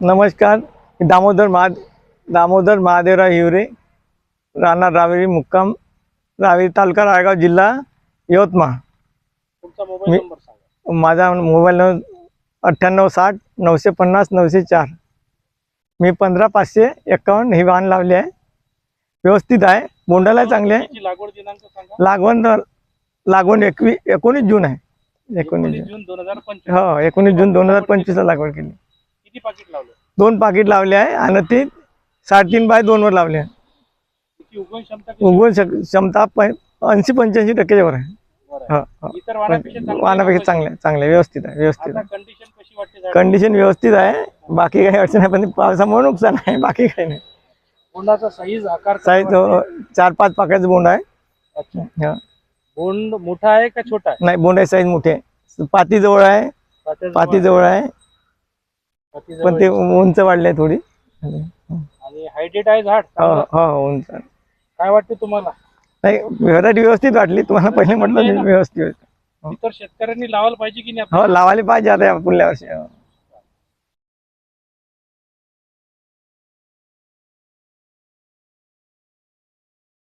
नमस्कार. दामोदर महादेवराव हिवरे, राहणार रावेरी, मुक्काम रावेरी तालुका, रायगाव जिल्हा, यवतमाळ. तुमचा मोबाईल नंबर सांगा. माझा मोबाईल नंबर 9860 950 904. मी 15551 ही वाहन लावली आहे. व्यवस्थित आहे, बोंडाला चांगले आहे. त्याची लागवड दिनांक सांगा. लागवड 19 जून आहे. 19 जून 2025. हो, 19 जून 2025 ला लागवड केली. किती पाकिट लावले? 2 पाकिट लावले आहे आणि ते 3.5 बाय 2 वर लावले आहे. किती उगवण क्षमता किती? उगवण क्षमता 80-85% वर आहे. बरं आहे. इतर वाहनापेक्षा वाहनापेक्षा चांगले व्यवस्थित आहे. व्यवस्थित आहे. कंडिशन कशी वाटते झाडाची? कंडिशन व्यवस्थित आहे. बाकी काही अडचण आहे, पण पावसामुळे नुकसान आहे, बाकी काही नाही. बोंडाचा साईज आकार कसा साईज वाटते? 4-5 पाकळ्याचं बोंड आहे. अच्छा. हा. बोंड मोठा आहे का छोटा आहे? नाही, बोंडाची साईज मोठी आहे. पाती जवळ आहे, पाती जवळ आहे, पण ते उंच वाढले थोडी. आणि हायटेड आहे झाड हो चांगलं? हो, उंच. काय वाटते तुम्हाला? नाही, व्हरायटी व्यवस्थित वाटली. तुम्हाला पहिले म्हटलं व्यवस्थित. इतर शेतकऱ्यांनी लावायला पाहिजे की नाही? हो, लावायला पाहिजे आता पुढल्या वर्षी.